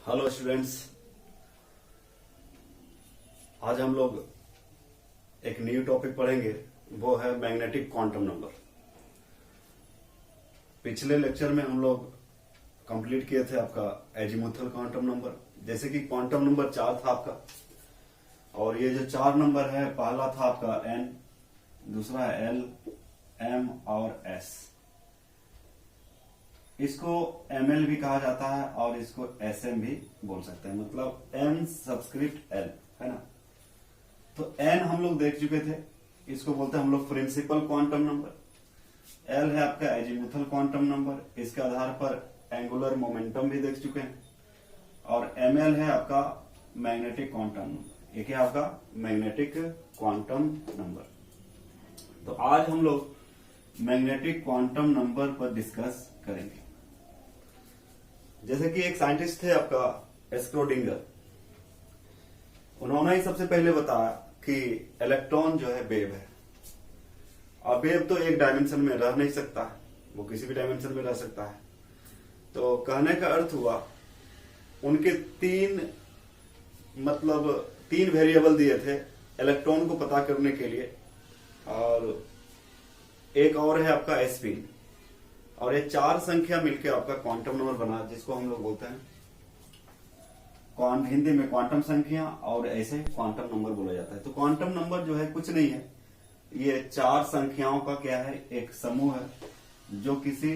Hello students, आज हम लोग एक न्यू टॉपिक पढ़ेंगे। वो है मैग्नेटिक क्वांटम नंबर। पिछले लेक्चर में हम लोग कंप्लीट किए थे आपका एजीमुथल क्वांटम नंबर। जैसे कि क्वांटम नंबर 4 था आपका, और ये जो 4 नंबर है, पहला था आपका n, दूसरा है l, m और s। इसको ml भी कहा जाता है और इसको sm भी बोल सकते हैं, मतलब m सबस्क्रिप्ट l है ना। तो n हम लोग देख चुके थे, इसको बोलते हैं हम लोग प्रिंसिपल क्वांटम नंबर। l है आपका एजीमुथल क्वांटम नंबर, इसके आधार पर एंगुलर मोमेंटम भी देख चुके हैं। और ml है आपका मैग्नेटिक क्वांटम नंबर। ये क्या है आपका मैग्नेटिक क्वांटम नंबर। तो आज हम लोग मैग्नेटिक क्वांटम नंबर पर डिस्कस करेंगे। जैसे कि एक साइंटिस्ट थे आपका स्क्रोडिंगर, उन्होंने ही सबसे पहले बताया कि इलेक्ट्रॉन जो है वेव है, और वेव तो एक डायमेंशन में रह नहीं सकता है, वो किसी भी डायमेंशन में रह सकता है। तो कहने का अर्थ हुआ, उनके तीन वेरिएबल दिए थे इलेक्ट्रॉन को पता करने के लिए, और एक और है आपका स्पिन, और ये 4 संख्या मिलकर आपका क्वांटम नंबर बना, जिसको हम लोग बोलते हैं हिंदी में क्वांटम संख्या, और ऐसे क्वांटम नंबर बोला जाता है। तो क्वांटम नंबर जो है कुछ नहीं है, ये 4 संख्याओं का क्या है, एक समूह है जो किसी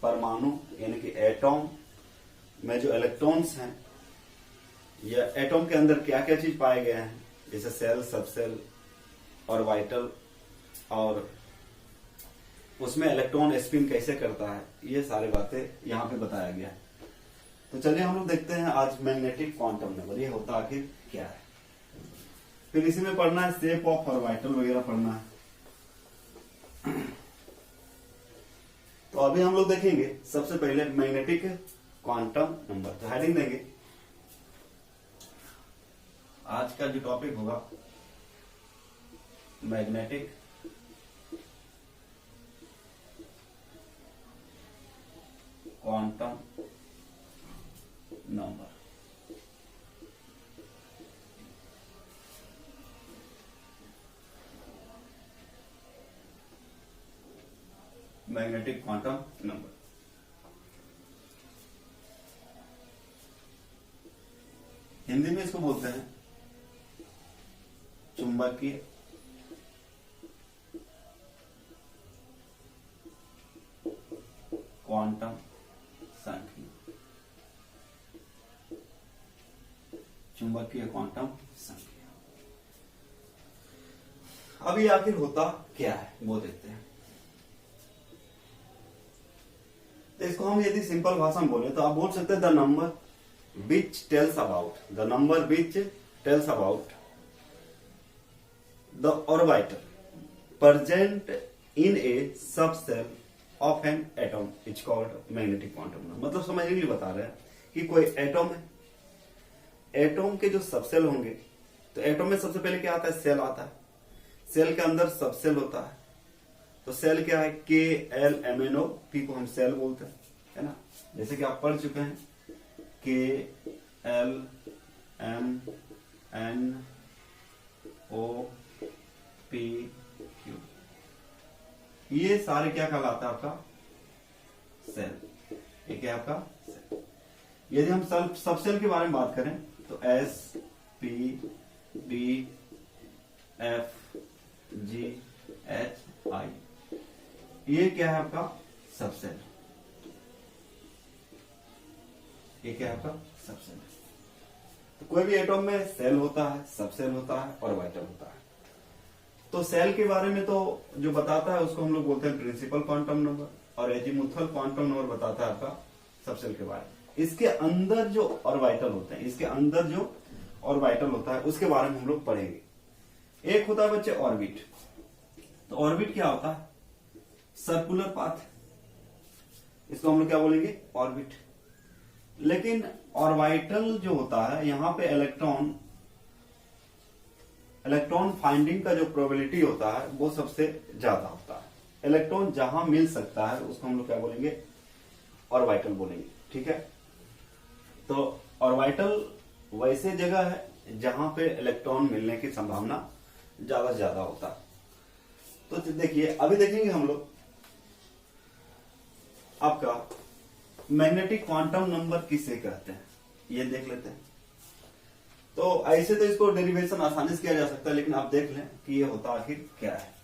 परमाणु यानी कि एटॉम में जो इलेक्ट्रॉन्स हैं, या एटॉम के अंदर क्या क्या चीज पाए गए हैं, जैसे सेल, सबसेल, ऑर्बिटल, और उसमें इलेक्ट्रॉन स्पिन कैसे करता है, ये सारी बातें यहाँ पे बताया गया है। तो चलिए हम लोग देखते हैं आज मैग्नेटिक क्वांटम नंबर ये होता आखिर क्या है। फिर इसी में पढ़ना है शेप ऑफ ऑर्बिटल वगैरह पढ़ना है। तो अभी हम लोग देखेंगे सबसे पहले मैग्नेटिक क्वांटम नंबर। तो हेडिंग देंगे, आज का जो टॉपिक होगा magnetic quantum number. Magnetic quantum number Hindi में इसको बोलते हैं चुंबकीय क्वांटम संख्या। चुंबकीय क्वांटम संख्या। अब ये आखिर होता क्या है वो देखते हैं। तो इसको हम यदि सिंपल भाषा में बोले तो आप बोल सकते हैं the number which tells about the orbital present in A subshell of an atom is called magnetic quantum number. मतलब समझने के लिए बता रहे हैं कि कोई एटम है, एटम के जो सबसेल होंगे, तो एटम में सबसे पहले क्या आता है, सेल आता है। सेल के अंदर सबसेल होता है। तो सेल क्या है, KLMNO, को हम सेल बोलते हैं, है ना। जैसे कि आप पढ़ चुके हैं KLMNOP, ये सारे क्या कहलाता है आपका सेल। ये क्या है आपका सेल। यदि हम सबसेल के बारे में बात करें तो S, P, D, F, G, H, I, ये क्या है आपका सबसेल। ये क्या है आपका सबसेल। तो कोई भी एटॉम में सेल होता है, सबसेल होता है, ऑर्बिटल होता है। तो सेल के बारे में तो जो बताता है उसको हम लोग बोलते हैं प्रिंसिपल क्वांटम नंबर, और एजीमुथल क्वांटम नंबर बताता है आपका सबसेल के बारे में। इसके अंदर जो ऑर्बिटल होते हैं, उसके बारे में हम लोग पढ़ेंगे। एक होता है बच्चे ऑर्बिट। तो ऑर्बिट क्या होता है, सर्कुलर पाथ, इसको हम लोग क्या बोलेंगे, ऑर्बिट। लेकिन ऑर्बिटल जो होता है, यहां पे इलेक्ट्रॉन फाइंडिंग का जो प्रोबेबिलिटी होता है वो सबसे ज्यादा होता है। इलेक्ट्रॉन जहां मिल सकता है उसको हम लोग क्या बोलेंगे, ऑर्बिटल बोलेंगे, ठीक है। तो ऑर्बिटल वैसे जगह है जहां पे इलेक्ट्रॉन मिलने की संभावना ज्यादा से ज्यादा होता है। तो देखिए अभी देखेंगे हम लोग आपका मैग्नेटिक क्वांटम नंबर किसे कहते हैं, ये देख लेते हैं। तो ऐसे तो इसको डेरिवेशन आसानी से किया जा सकता है, लेकिन आप देख लें कि ये होता आखिर क्या है।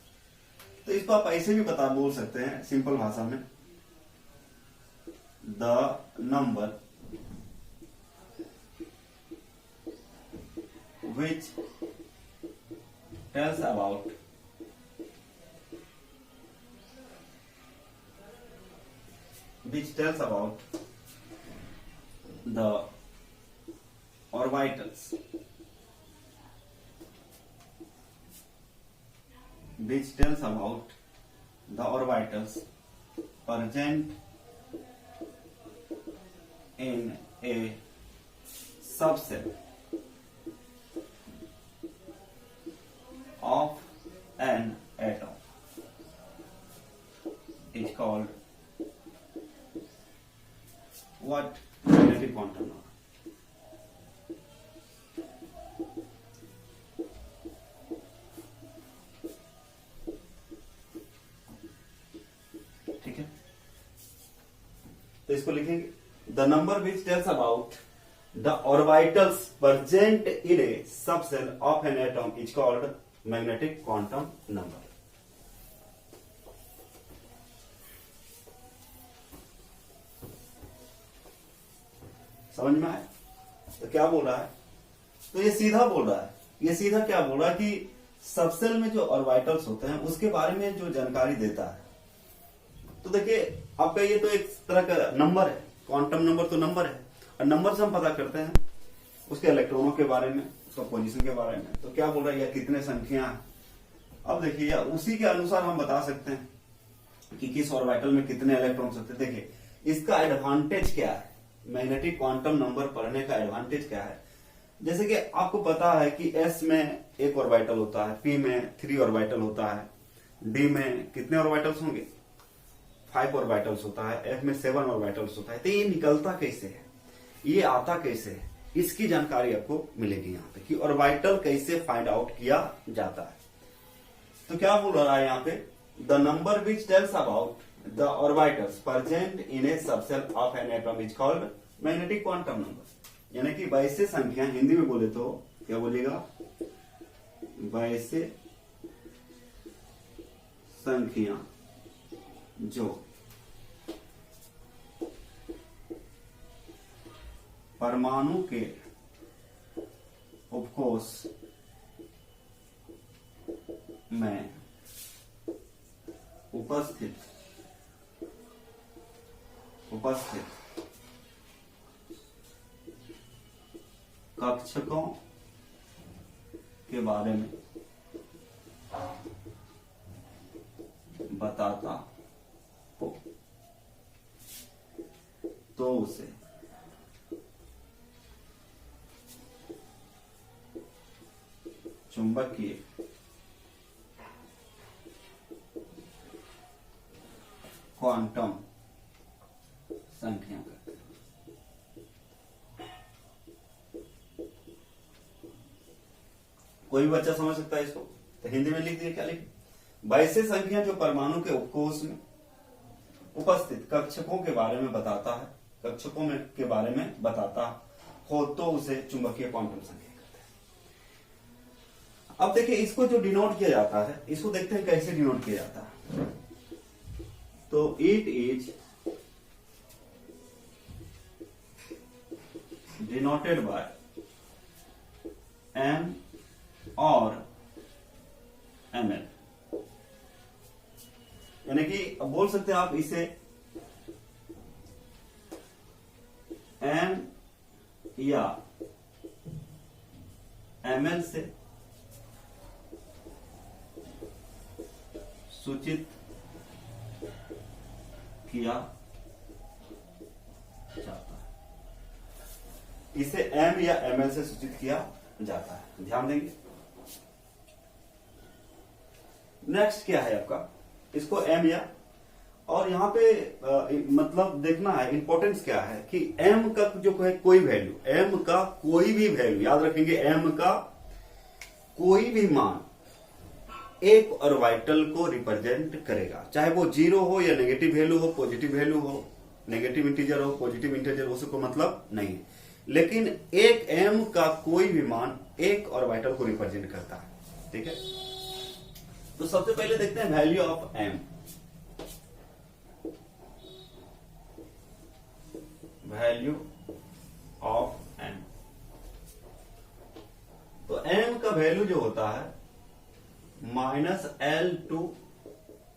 तो इसको आप ऐसे भी बोल सकते हैं सिंपल भाषा में, the number which tells about the orbitals, which tells about the orbitals present in a subset of an atom is called what? Magnetic quantum number. ठीक है, तो इसको लिखेंगे the number which tells about the orbitals present in A subshell of an atom is called magnetic quantum number. समझ में आए? तो क्या बोल रहा है, तो ये सीधा बोल रहा है, ये सीधा क्या बोल रहा है कि सबसेल में जो ऑर्बिटल्स होते हैं उसके बारे में जो जानकारी देता है। तो देखिए आपका ये तो एक तरह का नंबर है, क्वांटम नंबर तो नंबर है, और नंबर से हम पता करते हैं उसके इलेक्ट्रॉनों के बारे में, उसका पोजीशन के बारे में। तो क्या बोल रहा है, या कितने संख्या है। अब देखिए या उसी के अनुसार हम बता सकते हैं कि किस ऑर्बिटल में कितने इलेक्ट्रॉन्स होते हैं। देखिए इसका एडवांटेज क्या है, मैग्नेटिक क्वांटम नंबर पढ़ने का एडवांटेज क्या है। जैसे कि आपको पता है कि एस में एक ऑर्बिटल होता है, पी में 3 ऑर्बिटल होता है, डी में कितने ऑर्बिटल्स होंगे 5 ऑर्बिटल्स होता है, एफ में 7 ऑर्बिटल्स होता है। तो ये निकलता कैसे है, ये आता कैसे है, इसकी जानकारी आपको मिलेगी यहाँ पे कि ऑर्बिटल कैसे फाइंड आउट किया जाता है। तो क्या बोल रहा है यहाँ पे, the number which tells about the orbitals present in A subshell of an atom is called magnetic quantum number. यानी कि वैसे संख्या, हिंदी में बोले तो क्या बोलेगा, वैसे संख्या जो परमाणु के उपकोष में उपस्थित कक्षकों के बारे में बताता हो तो उसे चुंबकीय क्वांटम संख्या कहते हैं। कोई भी बच्चा समझ सकता है इसको, तो हिंदी में लिख दिए, क्या लिखे, वैसे संख्या जो परमाणु के उपकोष में उपस्थित कक्षकों के बारे में बताता है, कक्षकों में के बारे में बताता हो तो उसे चुंबकीय क्वांटम संख्या कहते हैं। अब देखिए इसको जो डिनोट किया जाता है, इसको देखते हैं कैसे डिनोट किया जाता है। तो it is denoted by M और ml, यानी कि अब बोल सकते हैं आप इसे m या ml से सूचित किया जाता है, इसे m या ml से सूचित किया जाता है। ध्यान देंगे। नेक्स्ट क्या है आपका, इसको m या और यहाँ पे मतलब देखना है इंपॉर्टेंस क्या है कि m का जो है कोई वैल्यू, m का कोई भी वैल्यू, याद रखेंगे m का कोई भी मान एक ऑर्बिटल को रिप्रेजेंट करेगा, चाहे वो जीरो हो या नेगेटिव वैल्यू हो, पॉजिटिव वैल्यू हो, नेगेटिव इंटीजर हो, पॉजिटिव इंटीजर हो, उसको मतलब नहीं है। लेकिन एक m का कोई भी मान एक ऑर्बिटल को रिप्रेजेंट करता है। ठीक है, तो सबसे पहले देखते हैं value of m। Value of m, तो m का वैल्यू जो होता है -L2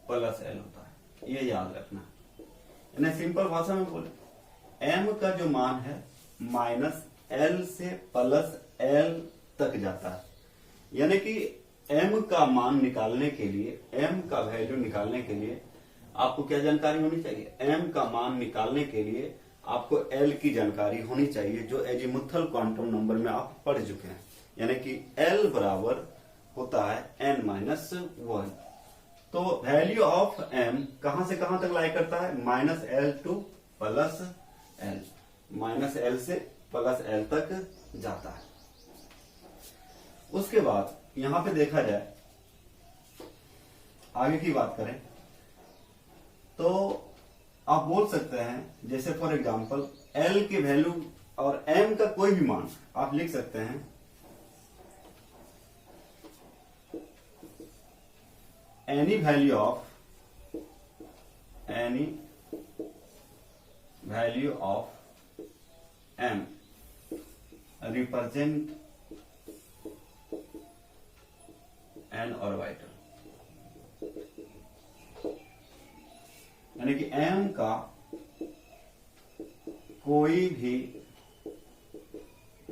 + L होता है, ये याद रखना। यानी सिंपल भाषा में बोले m का जो मान है -L से +L तक जाता है। यानी कि m का मान निकालने के लिए, m का वैल्यू निकालने के लिए आपको क्या जानकारी होनी चाहिए? m का मान निकालने के लिए आपको L की जानकारी होनी चाहिए, जो एजीमुथल क्वांटम नंबर में आप पढ़ चुके हैं। यानी कि L बराबर होता है n-1। तो वैल्यू ऑफ m कहां से कहां तक लाई करता है? -L2 + L, -L से +L तक जाता है। उसके बाद यहां पे देखा जाए, आगे की बात करें तो आप बोल सकते हैं, जैसे फॉर एग्जांपल L की वैल्यू और m का कोई भी मान आप लिख सकते हैं any value of m represent an orbital। यानी कि m का कोई भी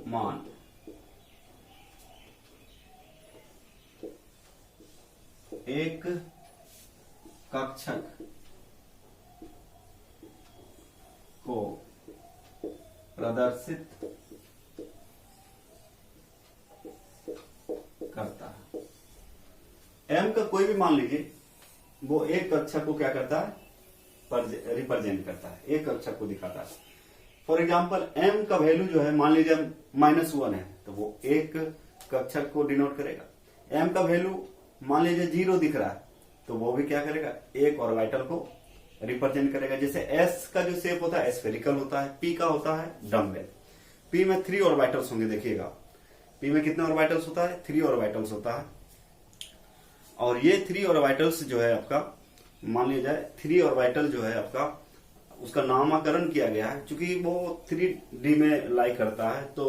मान एक कक्षक को प्रदर्शित करता है। m का कोई भी मान लीजिए, वो एक कक्षक को क्या करता है? रिप्रेजेंट करता है, एक कक्षक को दिखाता है। फॉर एग्जाम्पल m का वैल्यू जो है मान लीजिए -1 है, तो वो एक कक्षक को डिनोट करेगा। m का वैल्यू मान लीजिए 0 दिख रहा है, तो वो भी क्या करेगा? एक ऑर्बिटल को रिप्रेजेंट करेगा। जैसे s का जो शेप होता है स्फेरिकल होता है, p का होता है डम्बेल। p में 3 ऑर्बिटल्स होंगे, देखिएगा p में कितने ऑर्बिटल्स होता है? 3 ऑर्बिटल्स होता है। और ये 3 ऑर्बिटल्स जो है आपका, मान लिया जाए 3 ऑर्बिटल जो है आपका, उसका नामकरण किया गया है क्योंकि वो 3D में लाई करता है। तो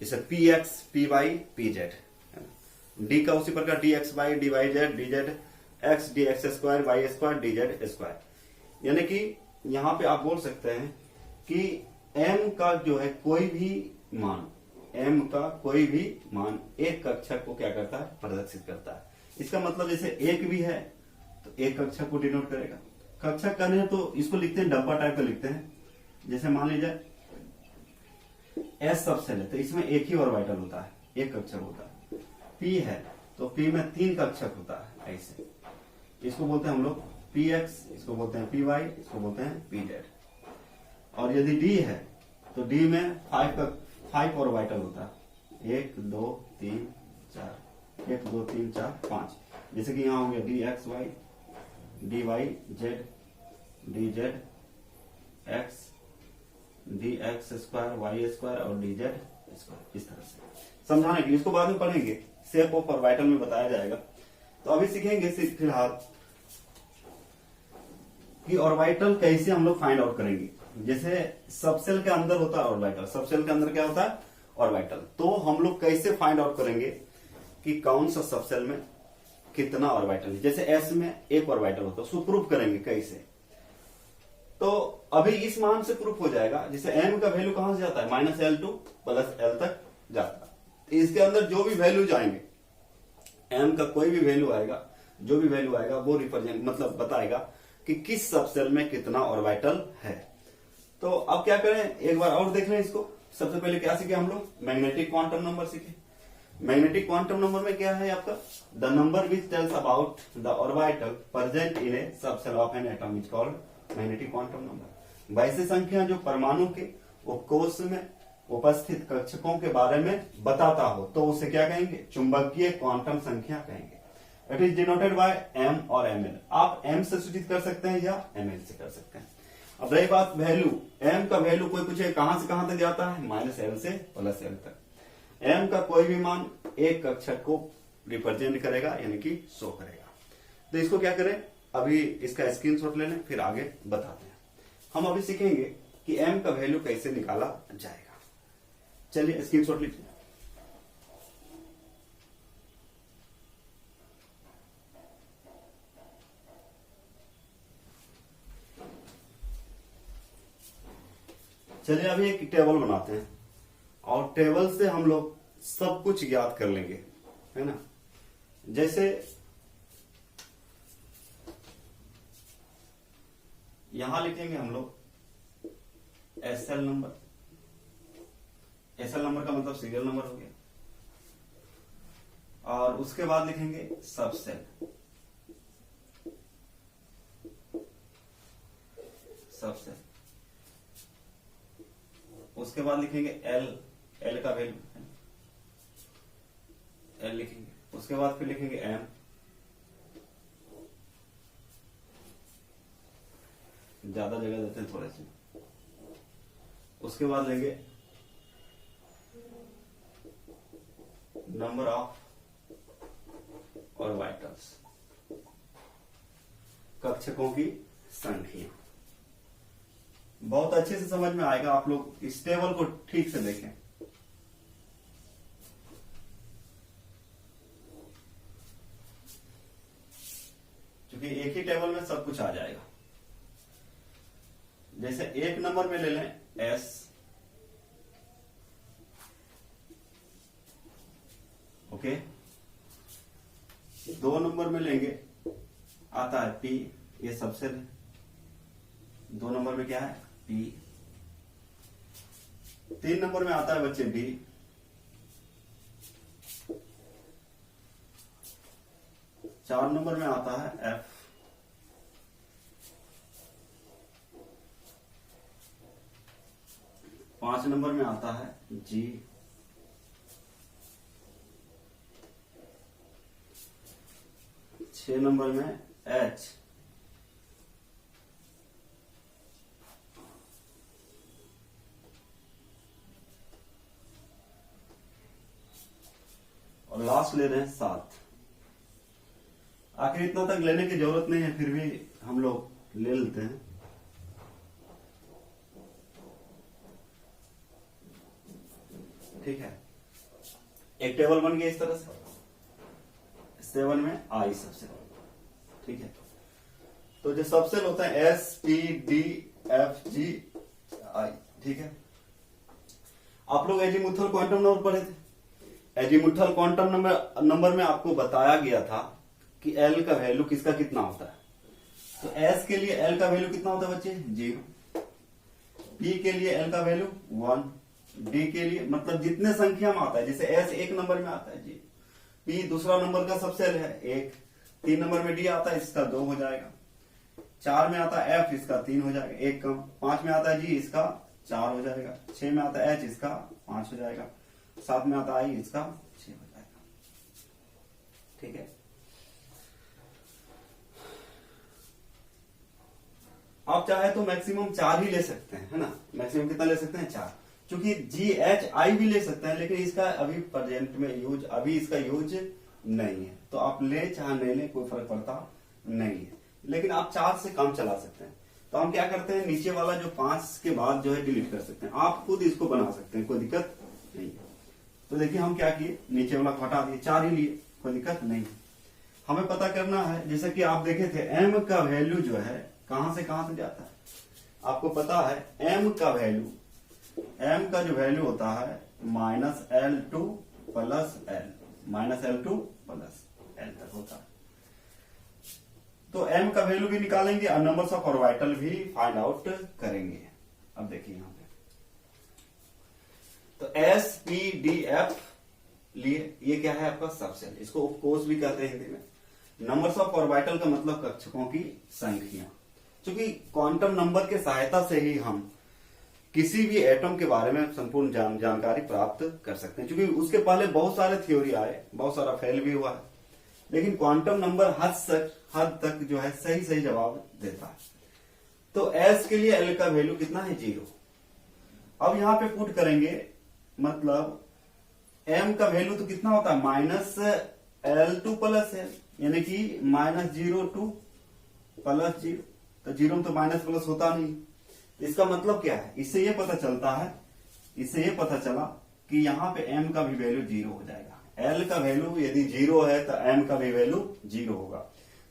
जैसे px, py, pz, d का उसी प्रकार dxy, dyz, dz, x, dx², y², dz²। यानी कि यहां पे आप बोल सकते हैं कि m का जो है कोई भी मान, m का कोई भी मान एक कक्षक को क्या करता है? प्रदर्शित करता है। इसका मतलब जैसे एक भी है तो एक कक्षक को डिनोट करेगा। कक्षक करने हैं तो इसको लिखते हैं, डब्बा टाइप का लिखते हैं। जैसे मान लीजिए S सबसेल है, तो इसमें एक ही ऑर्बिटल होता है, एक कक्षक होता है। P है तो P में 3 कक्षक होता है, ऐसे। इसको बोलते हैं हम लोग px, इसको बोलते हैं py, इसको बोलते हैं pz। और यदि D है तो D में 5 ऑर्बिटल होता है, 1 2 3 4, 1 2 3 4 5। जैसे कि यहाँ हो गया dxy, dyz, dz, x, dx² y² और dz²। इस तरह से समझाने के लिए, इसको बाद में पढ़ेंगे, शेप ऑफ ऑर्बिटल में बताया जाएगा। तो अभी सीखेंगे फिलहाल कि ऑर्बिटल कैसे हम लोग फाइंड आउट करेंगे। जैसे सबसेल के अंदर होता है ऑर्बिटल, सबसेल के अंदर क्या होता है? ऑर्बिटल। तो हम लोग कैसे फाइंड आउट करेंगे कि कौन सा सबसेल में कितना ऑर्बिटल है। जैसे S में एक ऑर्बिटल होता है, उसको प्रूफ करेंगे कैसे? तो अभी इस मान से प्रूफ हो जाएगा। जैसे m का वैल्यू कहां से जाता है? -L2 + L तक जाता है। तो इसके अंदर जो भी वैल्यू जाएंगे, m का कोई भी वैल्यू आएगा, जो भी वैल्यू आएगा वो रिप्रेजेंट मतलब बताएगा कि किस सबसेल में कितना ऑर्बिटल है। तो अब क्या करें, एक बार और देख लें इसको। सबसे पहले क्या सीखे हम लोग? मैग्नेटिक क्वांटम नंबर सीखे। मैग्नेटिक क्वांटम नंबर में क्या है आपका, the number which tells about the orbital present in A subshell of an atom is called magnetic quantum number. वैसे संख्या जो परमाणु के उपकोष में उपस्थित कक्षकों के बारे में बताता हो तो उसे क्या कहेंगे, चुंबकीय क्वांटम संख्या कहेंगे। It is denoted by M और एम एल। आप एम से सूचित कर सकते हैं या एम एल से कर सकते हैं। अब रही बात वैल्यू, एम का वैल्यू कोई पूछे कहां से कहां तक जाता है, -L से +L तक। एम का कोई भी मान एक कक्षक को रिप्रेजेंट करेगा यानी कि शो करेगा। तो इसको क्या करें, अभी इसका स्क्रीनशॉट ले लें, फिर आगे बताते हैं। हम अभी सीखेंगे कि एम का वैल्यू कैसे निकाला जाएगा। चलिए स्क्रीनशॉट लीजिए। चलिए अभी एक टेबल बनाते हैं और टेबल से हम लोग सब कुछ याद कर लेंगे, है ना। जैसे यहां लिखेंगे हम लोग एसएल नंबर। एसएल नंबर का मतलब सीरियल नंबर हो गया। और उसके बाद लिखेंगे सबसेल, सबसेल। उसके बाद लिखेंगे एल, एल का वैल्यू एल लिखेंगे। उसके बाद फिर लिखेंगे एम, ज्यादा जगह देते हैं थोड़े से। उसके बाद लेंगे नंबर ऑफ ऑर्बिटल्स, कक्षकों की संख्या। बहुत अच्छे से समझ में आएगा, आप लोग इस टेबल को ठीक से देखें। क्योंकि एक ही टेबल में सब कुछ आ जाएगा। जैसे एक नंबर में ले लें एस, ओके। दो नंबर में लेंगे आता है पी, ये सबसे दो नंबर में क्या है पी। तीन नंबर में आता है बच्चे डी। चार नंबर में आता है एफ। पांच नंबर में आता है जी। छह नंबर में एच। और लास्ट ले रहे हैं 7। आखिर इतना तक लेने की जरूरत नहीं है, फिर भी हम लोग ले लेते हैं। ठीक है, एक टेबल बन गया इस तरह से। 7 में आई सबसेल, ठीक है। तो जो सबसेल होता है S P D F G I, ठीक है। आप लोग एजीमुथल क्वांटम नंबर पढ़े थे। एजीमुथल क्वांटम नंबर में आपको बताया गया था कि एल का वैल्यू किसका कितना होता है। तो एस के लिए एल का वैल्यू कितना होता है बच्चे, 0। पी के लिए एल का वैल्यू 1। डी के लिए मतलब जितने संख्या में आता है, जैसे एस एक नंबर में आता है जी, पी दूसरा नंबर का सबसेल है 1। 3 नंबर में डी आता है, इसका 2 हो जाएगा। 4 में आता है एफ, इसका 3 हो जाएगा, 1 कम। 5 में आता है जी, इसका 4 हो जाएगा। 6 में आता है एच, इसका 5 हो जाएगा। 7 में आता है आई, इसका 6 हो जाएगा। ठीक है, आप चाहे तो मैक्सिमम 4 ही ले सकते हैं, है ना। मैक्सिमम कितना ले सकते हैं, 4। क्योंकि जी एच आई भी ले सकते हैं, लेकिन इसका अभी प्रेजेंट में यूज, अभी इसका यूज नहीं है। तो आप ले चाहे नहीं ले, कोई फर्क पड़ता नहीं है। लेकिन आप 4 से कम चला सकते हैं। तो हम क्या करते हैं, नीचे वाला जो 5 के बाद जो है डिलीट कर सकते हैं। आप खुद इसको बना सकते हैं, कोई दिक्कत नहीं है। तो देखिए हम क्या किए, नीचे वाला को हटा दिए, 4 ही लिए, कोई दिक्कत नहीं है। हमें पता करना है, जैसे कि आप देखे थे एम का वैल्यू जो है कहां से कहां तक जाता है। आपको पता है एम का वैल्यू, एम का जो वैल्यू होता है -L2 + L, -L2 + L तक होता है। तो एम का वैल्यू भी निकालेंगे और नंबर्स ऑफ ऑर्बिटल भी फाइंड आउट करेंगे। अब देखिए यहां पे तो एस पी डी एफ लिए ये क्या है आपका सबसेल, इसको कोष भी कहते हैं हिंदी में। नंबर्स ऑफ ऑर्बिटल का मतलब कक्षकों की संख्या। क्योंकि क्वांटम नंबर के सहायता से ही हम किसी भी एटम के बारे में संपूर्ण जानकारी प्राप्त कर सकते हैं। क्योंकि उसके पहले बहुत सारे थ्योरी आए, बहुत सारा फेल भी हुआ है, लेकिन क्वांटम नंबर हद तक जो है सही सही जवाब देता है। तो एस के लिए एल का वैल्यू कितना है 0। अब यहां पे पुट करेंगे, मतलब एम का वैल्यू तो कितना होता है -L2 + L, यानी कि -0 to +0। तो 0 में तो माइनस प्लस होता नहीं। इसका मतलब क्या है, इससे ये पता चलता है, इससे ये पता चला कि यहाँ पे m का भी वैल्यू 0 हो जाएगा। l का वैल्यू यदि 0 है तो m का भी वैल्यू 0 होगा।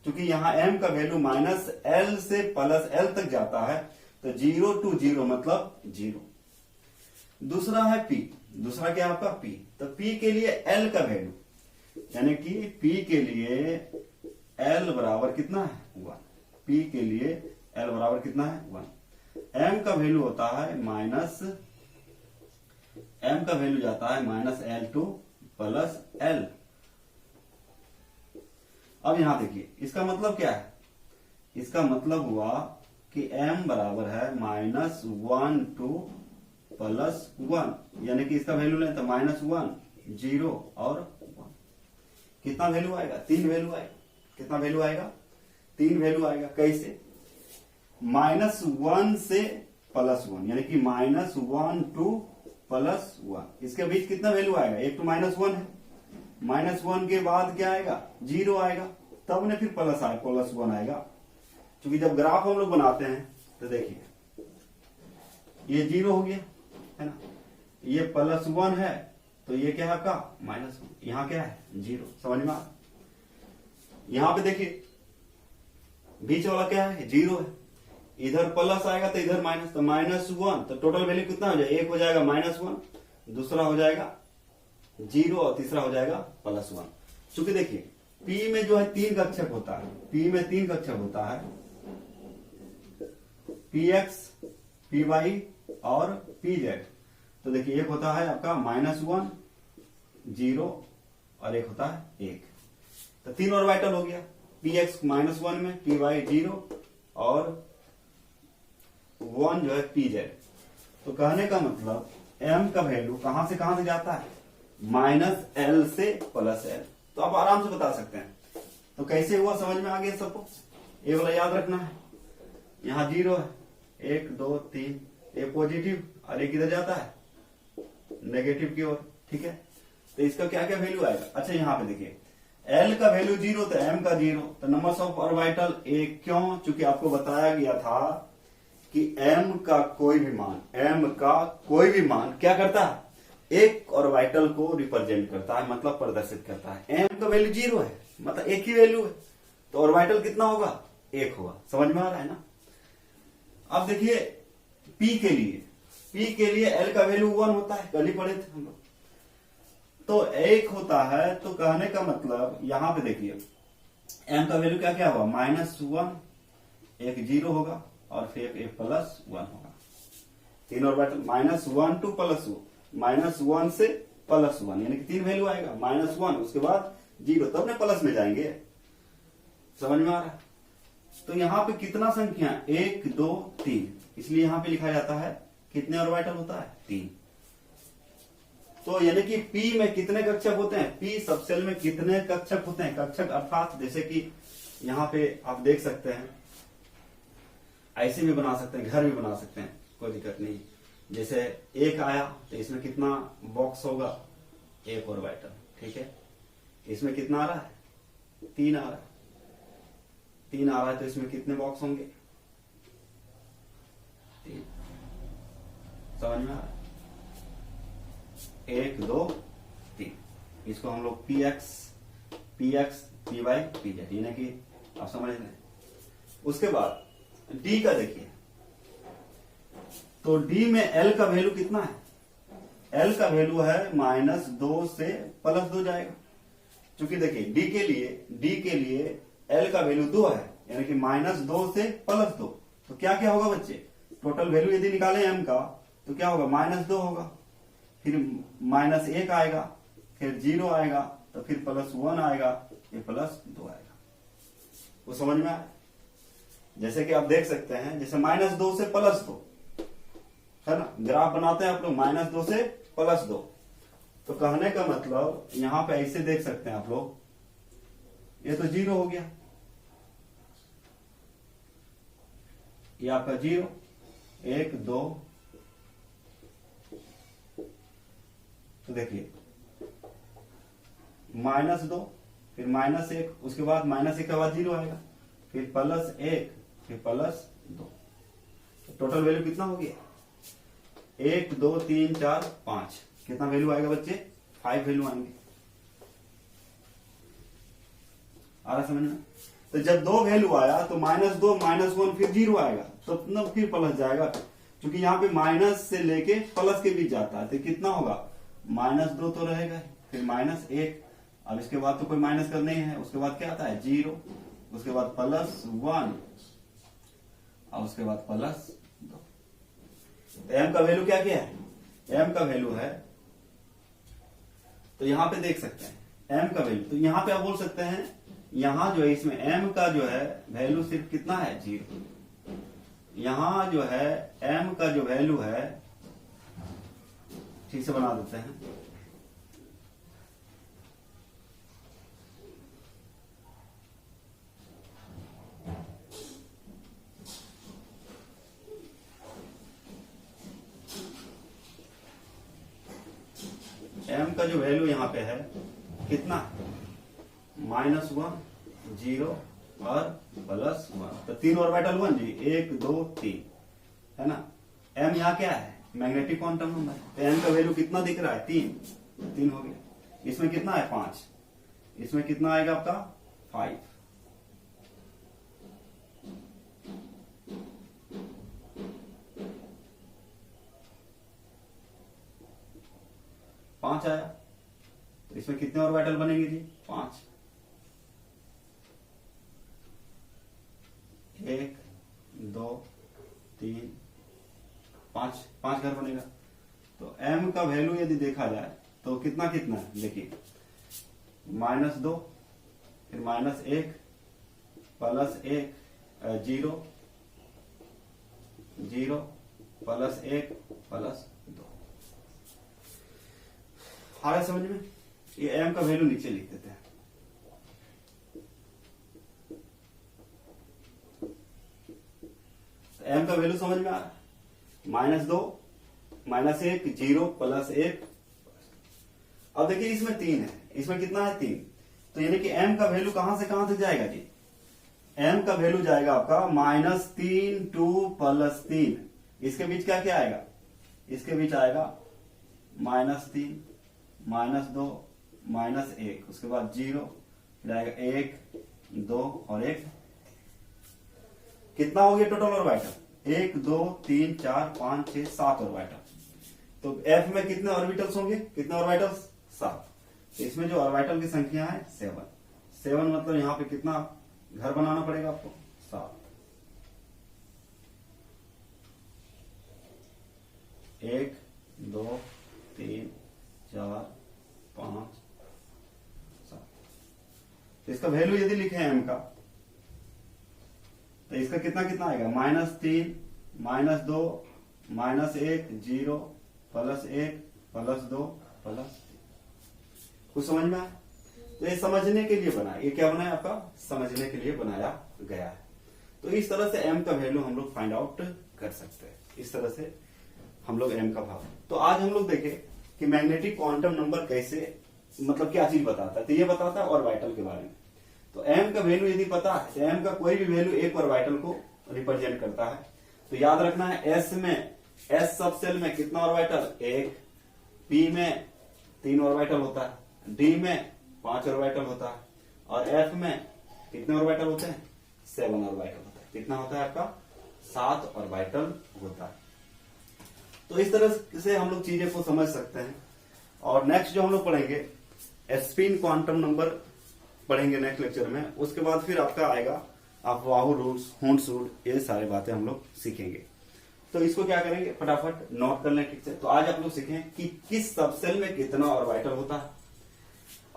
क्योंकि यहाँ m का वैल्यू -L से +L तक जाता है, तो 0 to 0 मतलब 0। दूसरा है p, दूसरा क्या आपका p। तो p के लिए l का वैल्यू, यानी कि p के लिए l बराबर कितना है 1। p के लिए l बराबर कितना है 1। m का वैल्यू होता है m का वैल्यू जाता है -L2 + L। अब यहां देखिए इसका मतलब क्या है, इसका मतलब हुआ कि m बराबर है -1 to +1, यानी कि इसका वैल्यू लें तो -1, 0 और 1। कितना वैल्यू आएगा, 3 वैल्यू आएगा। कितना वैल्यू आएगा, 3 वैल्यू आएगा। कैसे, -1 से +1, यानी कि -1 to +1, इसके बीच कितना वैल्यू आएगा, एक तो -1 है, -1 के बाद क्या आएगा 0 आएगा, तब ने फिर +1 आएगा। क्योंकि जब ग्राफ हम लोग बनाते हैं तो देखिए ये 0 हो गया है ना, ये +1 है तो ये क्या है आपका -1, यहां क्या है 0। समझ में आ, यहां पे देखिए बीच वाला क्या है 0 है, इधर प्लस आएगा तो इधर माइनस, तो -1, तो टोटल वैल्यू कितना हो जाएगा, एक हो जाएगा -1, दूसरा हो जाएगा 0 और तीसरा हो जाएगा +1। चूंकि देखिए P में जो है 3 कक्षक होता है, P में 3 कक्षक होता है, Px, Py और Pz। तो देखिए एक होता है आपका -1, 0 और एक होता है 1। तो 3 ऑर्बिटल हो गया, Px -1 में, Py 0 और 1 जो है Pz। तो कहने का मतलब m का वैल्यू कहां से जाता है, -L से +L। तो आप आराम से बता सकते हैं। तो कैसे हुआ समझ में आ गया सबको, ये वाला याद रखना है। यहाँ 0 है, 1 2 3, ये पॉजिटिव और एक इधर जाता है नेगेटिव की ओर, ठीक है। तो इसका क्या क्या वैल्यू आएगा, अच्छा यहाँ पे देखिए L का वैल्यू 0 तो m का 0, तो नंबर्स ऑफ ऑर्बिटल 1। क्यों, चूंकि आपको बताया गया था कि m का कोई भी मान क्या करता है, एक ऑर्बिटल को रिप्रेजेंट करता है, मतलब प्रदर्शित करता है। m का वैल्यू 0 है, मतलब एक ही वैल्यू है, तो ऑर्बिटल कितना होगा, 1 होगा। समझ में आ रहा है ना। अब देखिए p के लिए l का वैल्यू 1 होता है, कल ही पढ़े थे हम लोग। तो 1 होता है, तो कहने का मतलब यहां पे देखिए m का वैल्यू क्या क्या होगा, -1, एक 0 होगा और फिर एक +1 होगा। 3 ऑर्बिटल, -1 to +1, -1 से +1, यानी कि 3 वैल्यू आएगा, -1 उसके बाद 0, तब ने प्लस में जाएंगे। समझ में आ रहा है। तो यहाँ पे कितना संख्या, 1 2 3, इसलिए यहाँ पे लिखा जाता है कितने ऑर्बिटल होता है, 3। तो यानी कि P में कितने कक्षक होते हैं, P सबसेल में कितने कक्षक होते हैं, कक्षक अर्थात जैसे कि यहाँ पे आप देख सकते हैं, ऐसे भी बना सकते हैं, घर भी बना सकते हैं, कोई दिक्कत नहीं। जैसे 1 आया तो इसमें कितना बॉक्स होगा, 1 ऑर्बिटल, ठीक है। इसमें कितना आ रहा है, 3 आ रहा है, 3 आ रहा है, तो इसमें कितने बॉक्स होंगे, 3। समझ में आ रहा है, 1 2 3। इसको हम लोग Px, Py, Pz, यानी कि आप समझ रहे हैं। उसके बाद D का देखिए, तो D में L का वैल्यू कितना है, L का वैल्यू है -2 से +2 जाएगा। क्योंकि देखिए D के लिए L का वैल्यू 2 है, यानी कि -2 से +2। तो क्या क्या होगा बच्चे, टोटल वैल्यू यदि निकालें m का तो क्या होगा, -2 होगा, फिर -1 आएगा, फिर 0 आएगा, तो फिर +1 आएगा, ये +2 आएगा। वो समझ में आया? जैसे कि आप देख सकते हैं, जैसे -2 से +2 है ना, ग्राफ बनाते हैं आप लोग -2 से +2। तो कहने का मतलब यहां पे ऐसे देख सकते हैं आप लोग, ये तो 0 हो गया, ये आपका 0, 1 2, तो देखिए -2, फिर -1, उसके बाद -1 के बाद 0 आएगा, फिर +1, फिर +2। तो टोटल वैल्यू कितना हो गया? 1 2 3 4 5। कितना वैल्यू आएगा बच्चे? 5 वैल्यू आएंगे। आ रहा समझ में? तो जब 2 वैल्यू आया तो -2 -1 फिर 0 आएगा, तो फिर प्लस जाएगा, क्योंकि यहाँ पे माइनस से लेके प्लस के बीच जाता है, तो कितना होगा? -2 तो रहेगा, फिर -1, अब इसके बाद तो कोई माइनस करना ही है, उसके बाद क्या आता है? 0, उसके बाद +1 और उसके बाद +2। तो m का वैल्यू क्या है? m का वैल्यू है, तो यहां पे देख सकते हैं m का वैल्यू, तो यहां पे आप बोल सकते हैं, यहां जो है इसमें m का जो है वैल्यू सिर्फ कितना है? 0। यहां जो है m का जो वैल्यू है, ठीक से बना देते हैं, m का जो वैल्यू यहाँ पे है कितना? -1 0 और +1, तो 3 ऑर्बिटल 1 जी, 1 2 3 है ना। m यहाँ क्या है? मैग्नेटिक क्वांटम नंबर, तो m का वैल्यू कितना दिख रहा है? 3 हो गया। इसमें कितना है? 5। इसमें कितना आएगा आपका? 5। पांच आया, तो इसमें कितने ऑर्बिटल बनेंगे जी? 5। 1 2 3 5, 5 घर बनेगा। तो m का वैल्यू यदि देखा जाए तो कितना कितना है? देखिए -2, फिर -1, +1, 0 0, +1, +2। आ रहा है समझ में? ये m का वैल्यू नीचे लिख देते हैं। m का वैल्यू समझ में आ रहा है? -2, -1, 0, +1। अब देखिए इसमें 3 है, इसमें कितना है? 3। तो यानी कि m का वैल्यू कहां से कहां तक जाएगा जी? m का वैल्यू जाएगा आपका -3 2 +3। इसके बीच क्या क्या आएगा? इसके बीच आएगा -3, -2, -1, उसके बाद 0, फिर आएगा 1 2 और 1। कितना हो गया टोटल ऑर्बिटल? 1 2 3 4 5 6 7 ऑर्बिटल। तो f में कितने ऑर्बिटल्स होंगे? कितने ऑर्बिटल्स? 7। तो इसमें जो ऑर्बिटल की संख्या है 7। 7 मतलब यहाँ पे कितना घर बनाना पड़ेगा आपको? 7। 1 2 3 4 5 7। तो इसका वैल्यू यदि लिखे m का, तो इसका कितना कितना आएगा? -3, -2, -1, 0, +1, +2, +3। कुछ समझ में आया? तो ये समझने के लिए बना, ये क्या बनाया आपका? समझने के लिए बनाया गया है। तो इस तरह से m का वैल्यू हम लोग फाइंड आउट कर सकते हैं। इस तरह से हम लोग m का भाव। तो आज हम लोग देखें कि मैग्नेटिक क्वांटम नंबर कैसे, मतलब क्या चीज बताता है। तो ये बताता है ऑर्बिटल के बारे में। तो m का वैल्यू यदि पता है, तो m का कोई भी वैल्यू एक ऑर्बिटल को रिप्रेजेंट करता है। तो याद रखना है, s में, s सब सेल में कितना ऑर्बिटल? 1। p में 3 ऑर्बिटल होता है, d में 5 ऑर्बिटल होता है, और f में कितने ऑर्बिटल होते हैं? 7 ऑर्बिटल होता है। कितना होता है आपका? 7 ऑर्बिटल होता है। तो इस तरह से हम लोग चीजें को समझ सकते हैं। और नेक्स्ट जो हम लोग पढ़ेंगे, स्पिन क्वांटम नंबर पढ़ेंगे नेक्स्ट लेक्चर में। उसके बाद फिर आपका आएगा अफवाह रूल्स, हूंड्स रूल, ये सारी बातें हम लोग सीखेंगे। तो इसको क्या करेंगे, फटाफट नोट कर लें ठीक से। तो आज आप लोग सीखें कि किस सबसेल में कितना ऑर्बिटल होता है,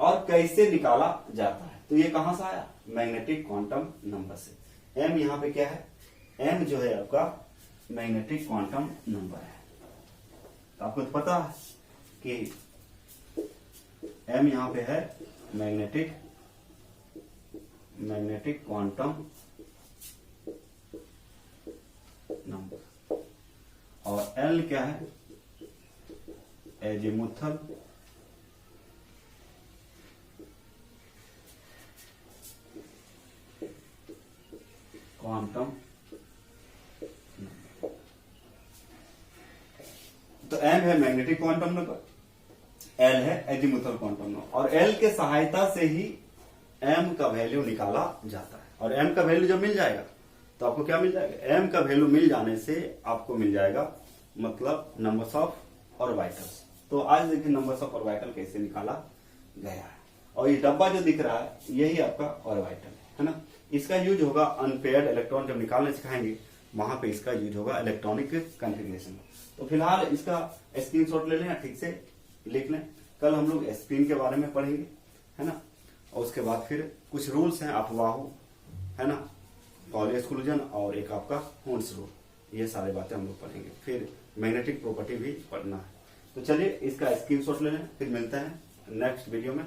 और कैसे निकाला जाता है, तो ये कहां से आया, मैग्नेटिक क्वांटम नंबर से। एम यहाँ पे क्या है, एम जो है आपका मैग्नेटिक क्वांटम नंबर है। तो आपको तो पता है कि एम यहाँ पे है मैग्नेटिक क्वांटम नंबर, और एल क्या है, एजीमुथल क्वांटम नंबर। तो एम है मैग्नेटिक क्वांटम नंबर, एल है एजीमुथल क्वांटम नंबर, और एल के सहायता से ही एम का वैल्यू निकाला जाता है। और एम का वैल्यू जब मिल जाएगा तो आपको क्या मिल जाएगा, एम का वैल्यू मिल जाने से आपको मिल जाएगा मतलब नंबर्स ऑफ ऑर्बिटल्स। तो आज देखिए नंबर्स ऑफ ऑर्बिटल कैसे निकाला गया है। और ये डब्बा जो दिख रहा है यही आपका ऑर्बिटल है ना। इसका यूज होगा अनपेयर्ड इलेक्ट्रॉन जब निकालने सिखाएंगे वहां पे इसका यूज होगा इलेक्ट्रॉनिक कॉन्फ़िगरेशन। तो फिलहाल इसका स्क्रीनशॉट ले लें, ठीक से लिख लें। कल हम लोग स्पिन के बारे में पढ़ेंगे है ना, और उसके बाद फिर कुछ रूल्स हैं अफवाह है ना, पॉली एक्सक्लूजन और एक आपका होन्स रूल, ये सारी बातें हम लोग पढ़ेंगे। फिर मैग्नेटिक प्रॉपर्टी भी पढ़ना है। तो चलिए इसका स्क्रीनशॉट ले लें, फिर मिलते हैं नेक्स्ट वीडियो में।